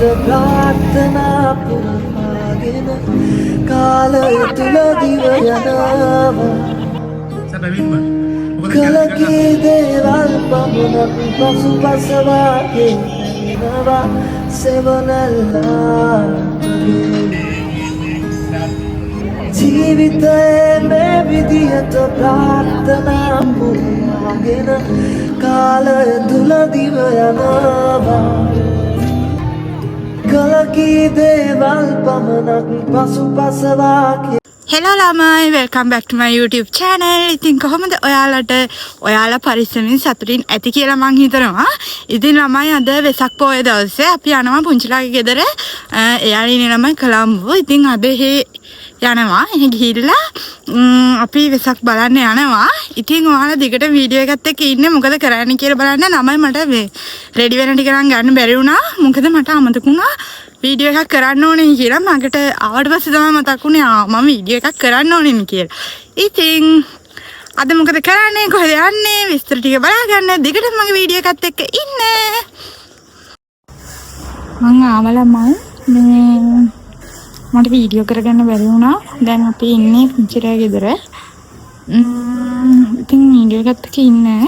ප්‍රාර්ථනා පුරාගෙන කාලය තුල දිව යනවා කලකී දේවල් පමණක් පසුපසවා ගෙනවා සෙවනල්ලා ජීවිතයේ මේ විදියට ප්‍රාර්ථනා පුරාගෙන කාලය තුල දිව යනවා කලකී දේවල් පමණක් පසුපසවා Hello lamai, welcome back to my YouTube channel. ඉතින් කොහොමද ඔයාලා පරිස්සමින් සතුටින් ඇති කියලා මං හිතනවා. ඉතින් ළමයි අද වෙසක් පොය දවසේ අපි යනවා පුංචිලාගේ ගෙදර. එයාලා ඉන්නේ ළමයි කොළඹ. ඉතින් අද යනවා. එහෙ ගිහිල්ලා අපි වෙසක් බලන්න යනවා. ඉතින් ඔයාලා දිගට වීඩියෝ එකත් එක්ක ඉන්නේ මොකද කරන්නේ කියලා බලන්න. ළමයි මට රෙඩි වෙන ටික ගන්න බැරි වුණා. මොකද මට අමතක වුණා වීඩියෝ එකක් කරන්න ඕනේ කියලා. මකට ආවට පස්සේ තමයි මතක් වුණේ මම වීඩියෝ එකක් කරන්න ඕනේ කියලා. ඉතින් අද මොකද කරන්නේ කොහෙද යන්නේ විස්තර ටික බලාගන්න. දිගට මගේ වීඩියෝ එකත් එක්ක ඉන්න. මම ආවලමයි මේ මට වීඩියෝ කරගන්න බැරි වුණා. දැන් අපි ඉන්නේ පුංචිලා ගෙදර. ඉතින් වීඩියෝ එකත් එක්ක ඉන්නේ.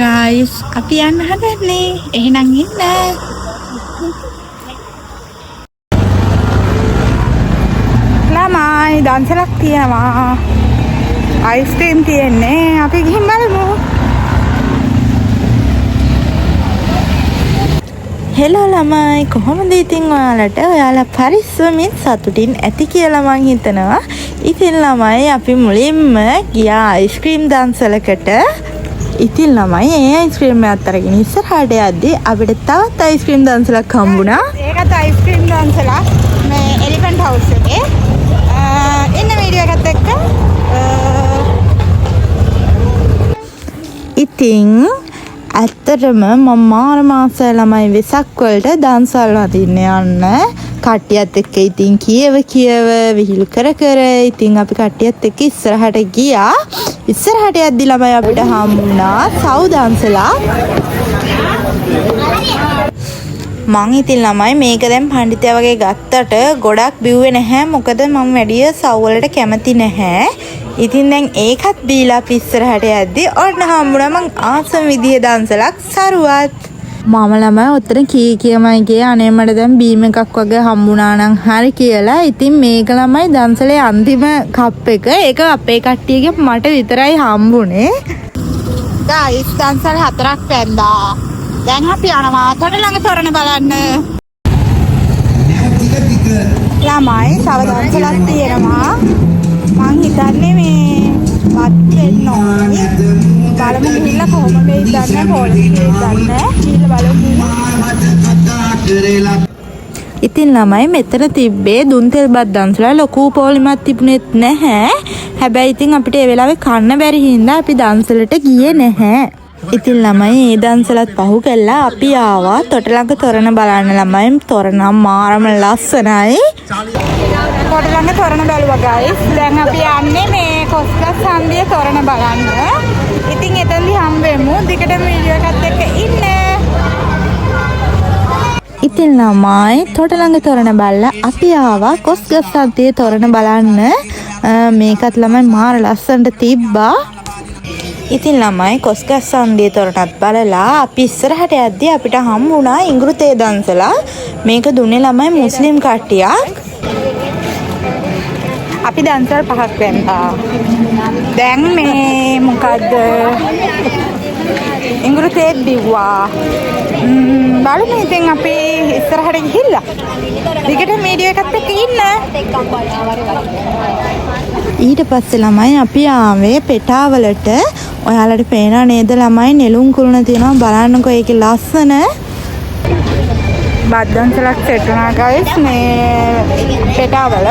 Guys, අපි යන්න හදන්නේ. එහෙනම් ඉන්න. ළමයි දන්සලක් තියෙනවා. අයිස්ක්‍රීම් තියෙන්නේ. අපි ගිහින් බලමු. හෙලෝ ළමයි කොහොමද ඉතින් ඔයාලා පරිස්සමින් සතුටින් ඇති කියලා මං හිතනවා. ඉතින් ළමයි අපි මුලින්ම ගියා අයිස්ක්‍රීම් දන්සලකට. ඉතින් ළමයි ඒ අයිස්ක්‍රීම් එකත් අරගෙන ඉස්සරහට යද්දී අපිට තවත් අයිස්ක්‍රීම් දන්සලක් හම්බුණා. ඒකත් අයිස්ක්‍රීම් දන්සලක් මේ එලිෆන්ට් හවුස් එකේ. ඉන්න වීඩියෝ එකත් එක්ක ඉතින් ඇත්තටම මම මාස ළමයි වෙසක් වලට දන්සල් වදින්න යන්න කට්ටියත් එක්ක ඉතින් කියව විහිළු කර ඉතින් අපි කට්ටියත් එක්ක ඉස්සරහට ගියා. ඉස්සරහට යද්දි ළමයි අපිට හම්බුණා සව් දන්සලා. මං ඉතින් ළමයි මේක දැන් පඬිතයා වගේ ගත්තට ගොඩක් බිව්වේ නැහැ. මොකද මම වැඩිය සව් වලට කැමති නැහැ. ඉතින් දැන් ඒකත් බීලා අපි ඉස්සරහට යද්දි ඔන්න හම්බුණා මං ආසම විදිහේ දන්සලක් සරුවත්. මම ළමයි ඔතන කියමයි ගියේ අනේ මට දැන් බීම් එකක් වගේ හම්බුණා නම් හරි කියලා. ඉතින් මේක ළමයි දන්සලේ අන්තිම කප් එක. ඒක අපේ කට්ටියගේ මට විතරයි හම්බුනේ. ගායිස් දන්සල් 4ක් පැන්දා. දැන් අපි යනවා තොට ළඟ තොරණ බලන්න. ළමයි තව දන්සලක් තියෙනවා. මං හිතන්නේ මේ වත් වෙන්න ඕනේ. බලමු ගිහිල්ලා කොහොමද ඉඳන්නේ පොලිසිය ඉඳන්නේ ගිහිල්ලා බලමු. ඉතින් ළමයි මෙතන තිබ්බේ දුන් තෙල් බත් දන්සලා ලොකු පොලිමක් තිබුණෙත් නැහැ. හැබැයි ඉතින් අපිට ඒ වෙලාවේ කන්න බැරි හින්දා අපි දන්සලට ගියේ නැහැ. ඉතින් ළමයි ඒ දන්සලත් පහු කළා අපි ආවා තොට ළඟ තොරණ බලන්න. ළමයි තොරණ මාරම ලස්සනයි. තොට ළඟ තොරණ බැලුවා ගයිස්. දැන් අපි යන්නේ මේ කොස්ගස් හන්දියේ තොරණ බලන්න. ඉතින් එතනදී හම්බෙමු. දිගටම වීඩියෝ එකත් එක්ක ඉන්න. ඉතින් ළමයි තොට ළඟ තොරණ බලලා අපි ආවා කොස්ගස් හන්දියේ තොරණ බලන්න. මේකත් ළමයි මාර ලස්සනට තිබ්බා. ඉතින් ළමයි කොස්ගස් හන්දියේ තොරණත් බලලා අපි ඉස්සරහට යද්දී අපිට හම්බුණා ඉඟුරු තේ දන්සලා. මේක දුන්නේ ළමයි මුස්ලිම් කට්ටියක්. අපි දන්සල් 5ක් වැන්දා. දැන් මේ මොකද්ද ඉඟුරු තේ දිව්වා. බලමු ඉතින් අපි ඉස්සරහට ගිහිල්ලා දිගට වීඩියෝ එකත් එක්ක ඉන්න. ඊට පස්සේ ළමයි අපි ආවේ පෙටාවලට. ඔයාලට පේනවා නේද ළමයි නෙළුම් කුළුණ තියෙනවා බලන්නකෝ ඒකේ ලස්සන. බත් දන්සලක් සෙට් වුණා ගයිස් මේ පෙටාවල.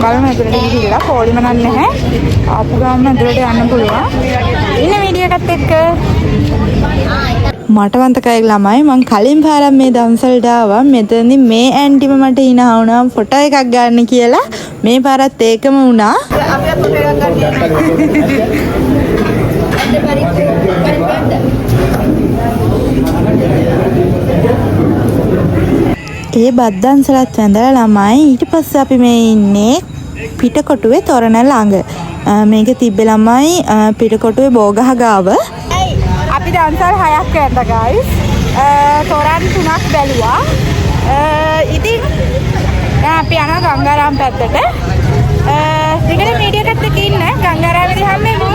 බලමු ඇතුළට ගිහිල්ලා පොලිම නැහැ. ආපු ගාම ඇතුළට යන්න පුළුවන්. ඉන්න වීඩියෝ එකත් එක්ක. මට මතකයි ළමයි මං කලින් පාරක් මේ දන්සලට ආවා. මෙතනදී මේ ඇන්ටිම මට hina වුණා ෆොටෝ එකක් ගන්න කියලා. මේ පාරත් ඒකම වුණා. අපි ෆොටෝ එකක් ගන්න. ඒ බද්දන්සලත් වැඳලා ළමයි ඊට පස්සේ අපි මේ ඉන්නේ පිටකොටුවේ තොරණ ළඟ. මේක තිබ්බේ ළමයි පිටකොටුවේ බෝගහ ගාව. අපි දන්සල් 6ක් යන්න guys. තොරන් 3ක් බැලුවා. ඉතින් දැන් අපි යනවා ගංගාරාම පැත්තට. ටිකට මීඩියා එකත් එක්ක ඉන්න ගංගාරාමේදී හැමෙමු.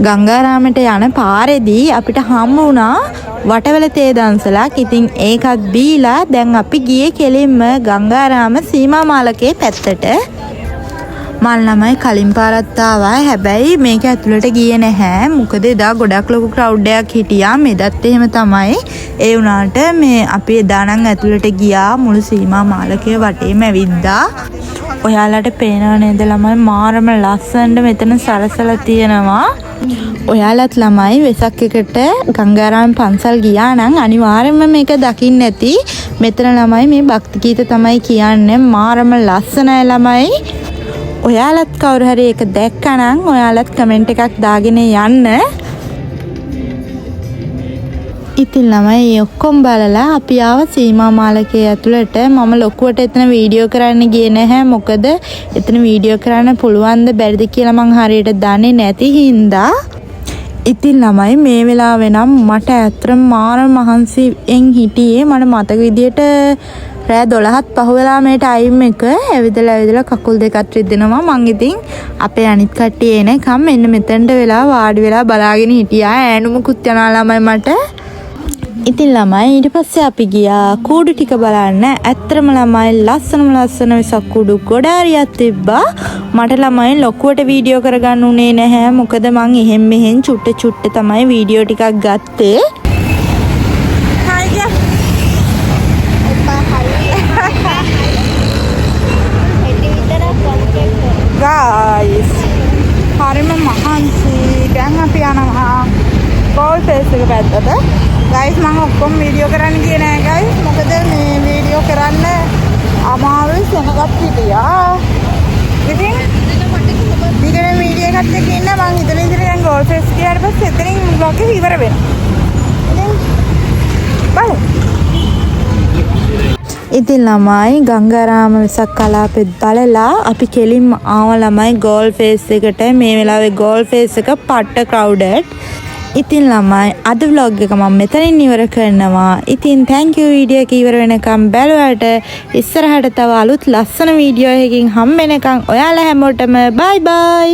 ගංගාරාමයට යන පාරේදී අපිට හම්බ වුණා වටවල තේ දන්සලක්. ඉතින් ඒකත් බීලා දැන් අපි ගියේ කෙලින්ම ගංගාරාම සීමා මාලකයේ පැත්තට. මල් ළමයි කලින් පාරත් ආවා. හැබැයි මේක ඇතුළට ගියේ නැහැ. මොකද එදා ගොඩක් ලොකු ක්‍රවුඩ් එකක් හිටියා. මෙදත් එහෙම තමයි. ඒ වුණාට මේ අපි එදා නම් ඇතුළට ගියා. මුළු සීමා මාලකයේ වටේම ඇවිද්දා. ඔයාලට පේනව නේද ළමයි මාරම ලස්සනට මෙතන සරසලා තියෙනවා. ඔයාලත් ළමයි වෙසක් එකට ගංගාරාම පන්සල් ගියා නම් අනිවාර්යයෙන්ම මේක දකින්න ඇති. මෙතන ළමයි මේ භක්ති ගීත තමයි කියන්නේ. මාරම ලස්සනයි ළමයි. ඔයාලත් කවුරු හරි ඒක දැක්කනම් ඔයාලත් කමෙන්ට් එකක් දාගෙන යන්න. ඉතින් ළමයි ඔක්කොම බලලා අපි ආව සීමා මාලකයේ ඇතුළට. මම ලොකුවට එතන වීඩියෝ කරන්න ගියේ නැහැ. මොකද එතන වීඩියෝ කරන්න පුළුවන්ද බැරිද කියලා මං හරියට දන්නේ නැති හින්දා. ඉතින් ළමයි මේ වෙලාවේ නම් මට ඇත්තටම මාර මහන්සියෙන් හිටියේ. මට මතක විදියට රෑ 12ත් පහු වෙලා මේ ටයිම් එක ඇවිදලා කකුල් දෙකත් රිදෙනවා. මං ඉතින් අපේ අනිත් කට්ටිය එනකම් මෙන්න මෙතනට වෙලා වාඩි වෙලා බලාගෙන හිටියා. ඈනුමුකුත් යනවා ළමයි මට. ඉතින් ළමයි ඊට පස්සේ අපි ගියා කූඩු ටික බලන්න. ඇත්තටම ළමයි ලස්සන වෙසක් කූඩු ගොඩාරියක් තිබ්බා. මට ළමයි ලොකුවට වීඩියෝ කරගන්න උනේ නැහැ. මොකද මං එහෙන් මෙහෙන් චුට්ට තමයි වීඩියෝ ටිකක් ගත්තේ. guys හරිම මහන්සි. දැන් අපි යනවා ගෝල් ෆේස් එක පැත්තට. guys මම ඔක්කොම වීඩියෝ කරන්න ගියේ නෑ guys. මොකද මේ වීඩියෝ කරන්න අමාරුයි සෙනගත් හිටියා. ඉතින් ඊගෙන වීඩියෝ එකත් එක්ක ඉන්න මං ඉතින් දැන් ගෝල් ෆේස් ගියාට පස්සේ එතනින් vlog එක ඉවර වෙනවා. ඉතින් බලමු. ඉතින් ළමයි ගංගාරාම වෙසක් කලාපෙත් බලලා අපි කෙලින්ම ආව ළමයි ගෝල් ෆේස් එකට. මේ වෙලාවේ ගෝල් ෆේස් එක පට්ට ක්‍රවුඩඩ්. ඉතින් ළමයි අද vlog එක මම මෙතනින් ඉවර කරනවා. ඉතින් thank you වීඩියෝ එක ඉවර වෙනකම් බැලුවාට. ඉස්සරහට තව අලුත් ලස්සන වීඩියෝ එකකින් හම්බ වෙනකම් ඔයාලා හැමෝටම bye bye.